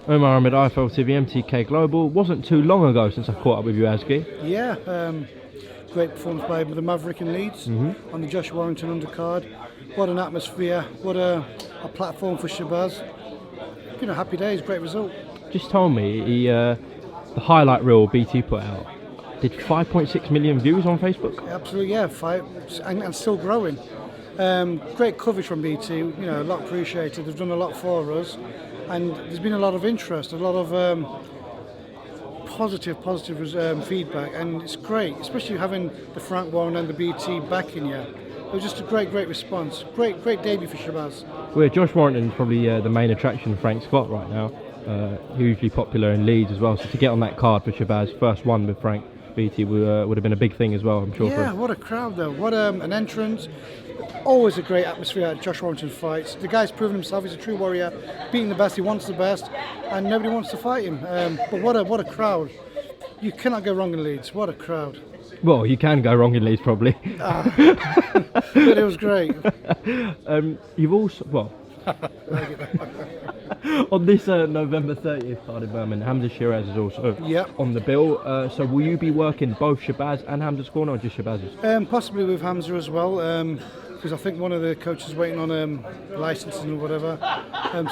Omar Ahmed, IFL TV, MTK Global. Wasn't too long ago since I caught up with you, Asgy. Yeah, great performance by the Maverick in Leeds on the Josh Warrington undercard. What an atmosphere, what a platform for Jeopardise. Happy days, great result. Just told me the highlight reel BT put out did 5.6 million views on Facebook. Absolutely, yeah, and still growing. Great coverage from BT, a lot appreciated. They've done a lot for us, and there's been a lot of interest, a lot of positive feedback, and it's great, especially having the Frank Warren and the BT backing you. It was just a great response. Great debut for Jeopardise. Well, Josh Warrington's probably the main attraction, Frank Scott, right now. Hugely popular in Leeds as well. So to get on that card for Jeopardise, first one with Frank BT would have been a big thing as well, I'm sure. Yeah, what a crowd though. What an entrance. Always a great atmosphere at Josh Warrington's fights. The guy's proven himself. He's a true warrior, beating the best. He wants the best, and nobody wants to fight him. But what a crowd. You cannot go wrong in Leeds. What a crowd. Well, you can go wrong in Leeds probably. But it was great. You've also, on this November 30th card in Birmingham, Hamza Shiraz is also on the bill. So will you be working both Jeopardise and Hamza's corner, or just Jeopardise? Possibly with Hamza as well, because I think one of the coaches is waiting on licensing or whatever.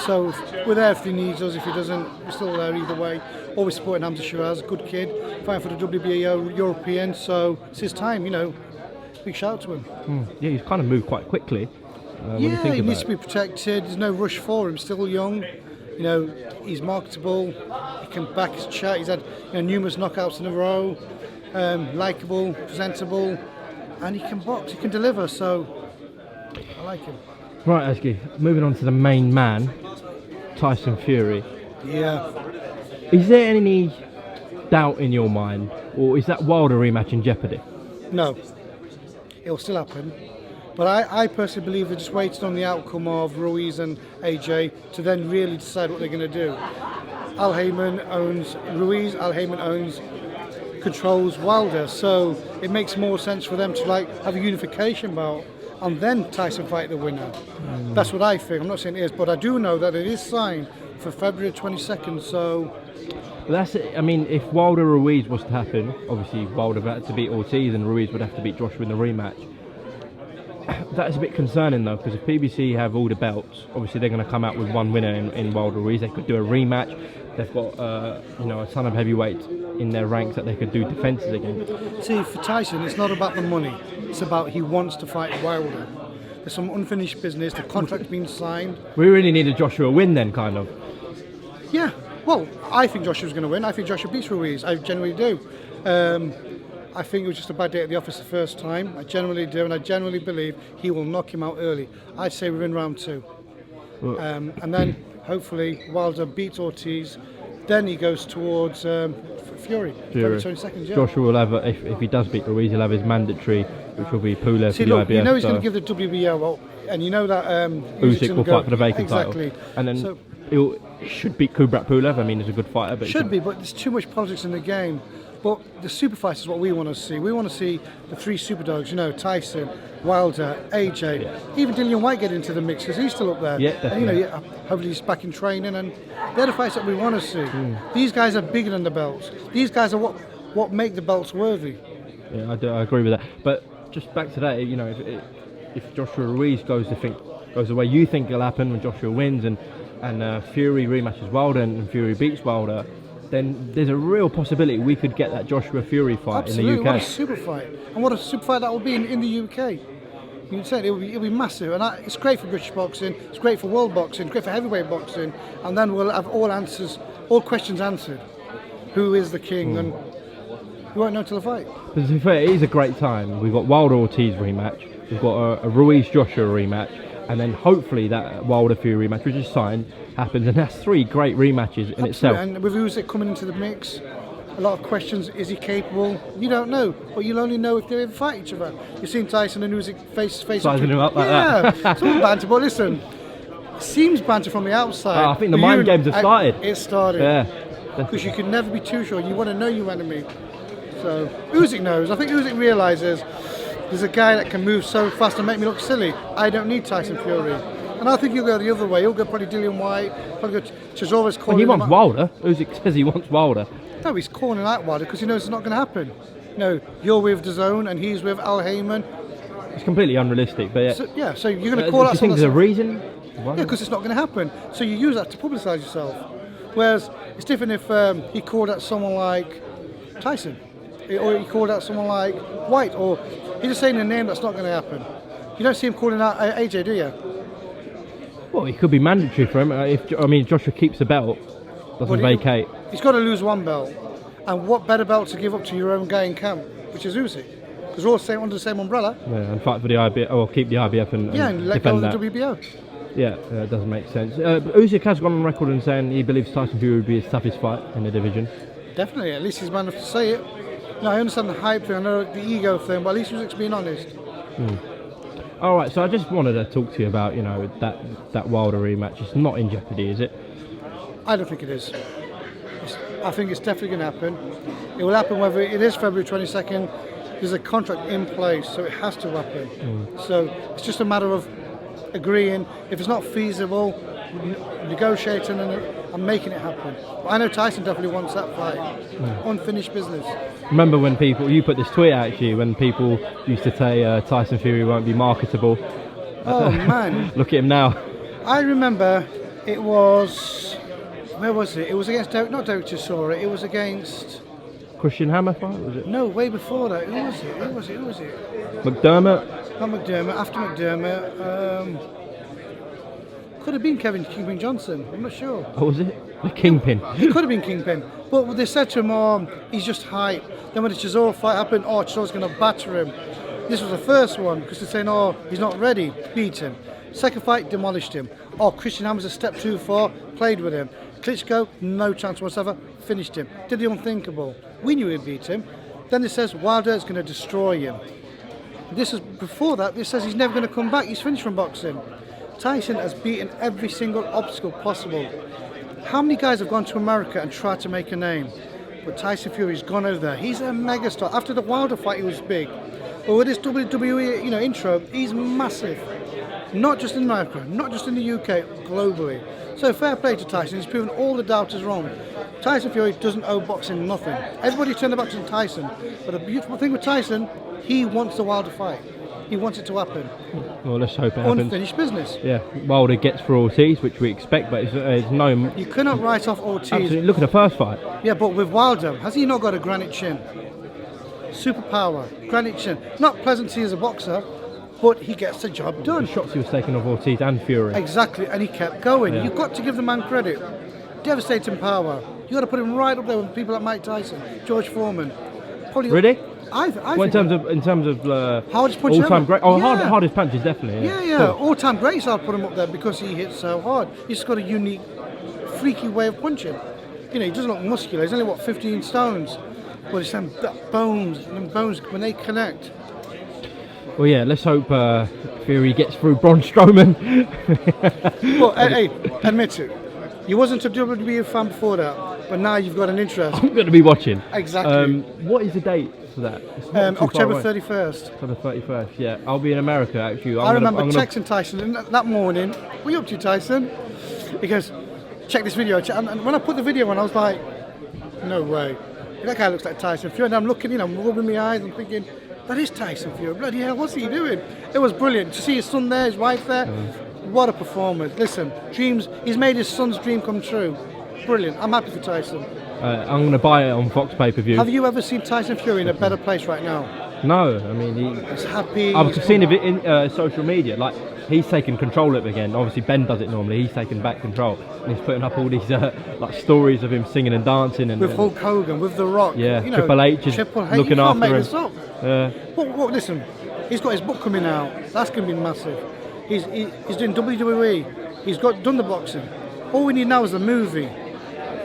So we're there if he needs us. If he doesn't, we're still there either way. Always supporting Hamza Shiraz, good kid, fighting for the WBO European. So it's his time, Big shout out to him. Yeah, he's kind of moved quite quickly. He needs to be protected. There's no rush for him. Still young. He's marketable. He can back his chat. He's had numerous knockouts in a row. Likeable, presentable, and he can box. He can deliver. So I like him. Right, Asgy. Moving on to the main man, Tyson Fury. Yeah. Is there any doubt in your mind, or is that Wilder rematch in jeopardy? No. It will still happen. But I personally believe they're just waiting on the outcome of Ruiz and AJ to then really decide what they're going to do. Al Heyman owns Ruiz, Al Heyman controls Wilder, so it makes more sense for them to have a unification bout and then Tyson fight the winner. That's what I think. I'm not saying it is, but I do know that it is signed for February 22nd, so... That's it. I mean, if Wilder Ruiz was to happen, obviously Wilder would have to beat Ortiz and Ruiz would have to beat Joshua in the rematch. That is a bit concerning though, because if PBC have all the belts, obviously they're going to come out with one winner in Wilder Ruiz. They could do a rematch. They've got a ton of heavyweights in their ranks that they could do defences against. See, for Tyson, it's not about the money. It's about he wants to fight Wilder. There's some unfinished business. The contract's been signed. We really need a Joshua win then, kind of. Yeah. Well, I think Joshua's going to win. I think Joshua beats Ruiz. I genuinely do. I think it was just a bad day at the office the first time. I genuinely do, and I genuinely believe he will knock him out early. I'd say within round 2. And then, hopefully, Wilder beats Ortiz. Then he goes towards Fury. February 22nd, yeah. Joshua will have, if he does beat Ruiz, he'll have his mandatory, which will be Pulev for the IBF. You know he's going to give the WBO, and you know that Usyk will fight for the vacant title. And then he should beat Kubrat Pulev. I mean, he's a good fighter. But but there's too much politics in the game. But the super fights is what we want to see. We want to see the 3 super dogs, Tyson, Wilder, AJ, even Dillian White get into the mix because he's still up there. Yeah, definitely. And, hopefully he's back in training, and they're the fights that we want to see. These guys are bigger than the belts. These guys are what make the belts worthy. Yeah, I agree with that. But just back to that, if Joshua Ruiz goes the way you think it'll happen when Joshua wins, and Fury rematches Wilder and Fury beats Wilder, then there's a real possibility we could get that Joshua Fury fight in the UK. What a super fight. And what a super fight that will be in the UK. You said it'll be massive, and it's great for British boxing, it's great for world boxing, it's great for heavyweight boxing, and then we'll have all questions answered. Who is the king? And you won't know till the fight. But to be fair, it is a great time. We've got Wilder Ortiz rematch, we've got a Ruiz Joshua rematch, and then hopefully that Wilder Fury rematch, which is signed, happens, and that's 3 great rematches in itself. And with Usyk coming into the mix, a lot of questions. Is he capable? You don't know, but you'll only know if they ever fight each other. You've seen Tyson and Usyk face sizing him up like that. Yeah, it's all banter. But listen, it seems banter from the outside. I think the mind games have started. It started. Yeah. Because you can never be too sure. You want to know your enemy. So Usyk knows. I think Usyk realises there's a guy that can move so fast and make me look silly. I don't need Tyson Fury. And I think he'll go the other way. He'll go probably Dillian White, probably go Chisora's Well, calling he him wants out. Wilder. Usyk says he wants Wilder. No, he's calling out Wilder because he knows it's not going to happen. No, you're with DAZN and he's with Al Heyman. It's completely unrealistic, but So you're going to call do out you think there's a reason? Why? Yeah, because it's not going to happen. So you use that to publicise yourself. Whereas it's different if he called out someone like Tyson, or he called out someone like White, or he's just saying a name that's not going to happen. You don't see him calling out AJ, do you? Well, it could be mandatory for him. If Joshua keeps the belt, doesn't vacate. He's got to lose one belt. And what better belt to give up to your own guy in camp, which is Usyk? Because we're all under the same umbrella. Yeah, and fight for the IBF, or keep the IBF and let go defend of the that. WBO. Yeah, it doesn't make sense. Usyk has gone on record and saying he believes Tyson Fury would be his toughest fight in the division. Definitely, at least he's man enough to say it. Now, I understand the hype thing, I know the ego thing, but at least Usyk's being honest. All right, so I just wanted to talk to you about, that Wilder rematch. It's not in jeopardy, is it? I don't think it is. I think it's definitely going to happen. It will happen whether it is February 22nd. There's a contract in place, so it has to happen. So it's just a matter of agreeing. If it's not feasible, negotiating and making it happen. But I know Tyson definitely wants that fight. Unfinished business. Remember when you put this tweet out, actually, when people used to say Tyson Fury won't be marketable. Oh man. Look at him now. I remember it was, where was it? It was against, not Derek Chisora, it was against... Christian Hammer fight, was it? No, way before that. Who was it? McDermott? Not McDermott, after McDermott. Could have been Kevin Kingpin Johnson, I'm not sure. What was it? The Kingpin. It could have been Kingpin. But they said to him, he's just hype. Then when the Chisora fight happened, Chisora's going to batter him. This was the first one, because they're saying, he's not ready, beat him. Second fight, demolished him. Christian Hammer's a step too far, played with him. Klitschko, no chance whatsoever, finished him. Did the unthinkable. We knew he'd beat him. Then it says Wilder is going to destroy him. This is before that, it says he's never going to come back, he's finished from boxing. Tyson has beaten every single obstacle possible. How many guys have gone to America and tried to make a name? But Tyson Fury's gone over there. He's a megastar. After the Wilder fight, he was big. But with this WWE, intro, he's massive. Not just in America, not just in the UK, globally. So fair play to Tyson. He's proven all the doubters wrong. Tyson Fury doesn't owe boxing nothing. Everybody turned their backs on Tyson. But the beautiful thing with Tyson, he wants the Wilder fight. He wants it to happen. Well, let's hope it happens. Unfinished business. Yeah, Wilder gets for Ortiz, which we expect, but it's no... You cannot write off Ortiz. Absolutely. Look at the first fight. Yeah, but with Wilder, has he not got a granite chin? Superpower, granite chin. Not pleasant to see as a boxer, but he gets the job done. The shots he was taking off Ortiz and Fury. Exactly, and he kept going. Yeah. You've got to give the man credit. Devastating power. You've got to put him right up there with people like Mike Tyson, George Foreman. Probably, Really? I Well, think in terms of hardest punch all-time ever. great. Hardest punches, definitely. Yeah. Cool. All-time greats, I'll put him up there because he hits so hard. He's just got a unique, freaky way of punching. He doesn't look muscular. He's only 15 stones. But it's them bones, when they connect. Well, yeah. Let's hope Fury gets through Braun Strowman. Well, hey, admit it. You wasn't a WWE fan before that, but now you've got an interest. I'm going to be watching. Exactly. What is the date for that? It's not too October far away. 31st. October 31st. Yeah, I'll be in America actually. I remember texting Tyson that morning. What are you up to, Tyson? He goes, check this video. And when I put the video on, I was like, no way. That guy looks like Tyson Fury. And I'm looking, I'm rubbing my eyes and thinking, that is Tyson Fury. Bloody hell, what's he doing? It was brilliant. To see his son there, his wife there. What a performance. Listen, he's made his son's dream come true. Brilliant. I'm happy for Tyson. I'm going to buy it on Fox pay-per-view. Have you ever seen Tyson Fury in a better place right now? No, I mean He's happy. I've seen it in social media. Like he's taken control of it again. Obviously Ben does it normally. He's taken back control, and he's putting up all these stories of him singing and dancing and with Hulk Hogan, with The Rock. Yeah, Triple H is looking you after can't make him. This up. Well, listen, he's got his book coming out. That's going to be massive. He's doing WWE. He's done the boxing. All we need now is a movie.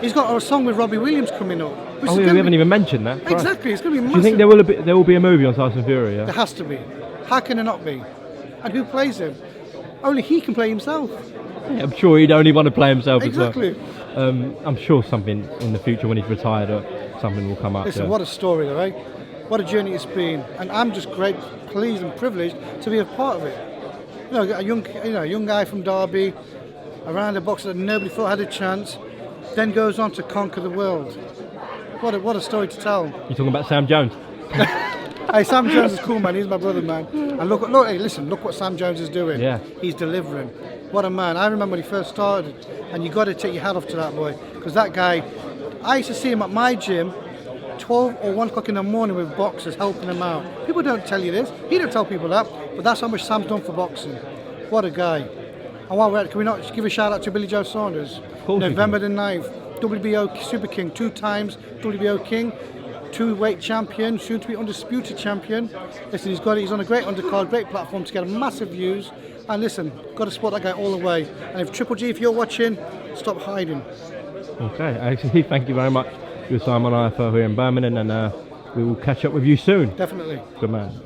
He's got a song with Robbie Williams coming up. We haven't even mentioned that. Exactly, it's going to be massive. Do you think there will be a movie on Tyson Fury? Yeah? There has to be. How can there not be? And who plays him? Only he can play himself. Yeah, I'm sure he'd only want to play himself Exactly. as well. I'm sure something in the future when he's retired or something will come up. Listen, yeah. what a story though, eh? What a journey it's been. And I'm just pleased and privileged to be a part of it. a young guy from Derby, around a boxer that nobody thought had a chance, then goes on to conquer the world. What a story to tell. You're talking about Sam Jones? Hey, Sam Jones is cool, man. He's my brother, man. And hey, listen, look what Sam Jones is doing. Yeah. He's delivering. What a man. I remember when he first started, and you got to take your hat off to that boy. Because that guy, I used to see him at my gym, 12 or 1 o'clock in the morning with boxers, helping them out. People don't tell you this. He don't tell people that. But that's how much Sam's done for boxing. What a guy. And while we're at it, can we not give a shout out to Billy Joe Saunders? Of course. November the 9th, WBO Super King, 2 times WBO King. 2-weight champion, soon to be undisputed champion. Listen, he's on a great undercard, great platform to get massive views. And listen, got to support that guy all the way. And if Triple G, if you're watching, stop hiding. Okay, actually, thank you very much for your time on IFL here in Birmingham, and we will catch up with you soon. Definitely. Good man.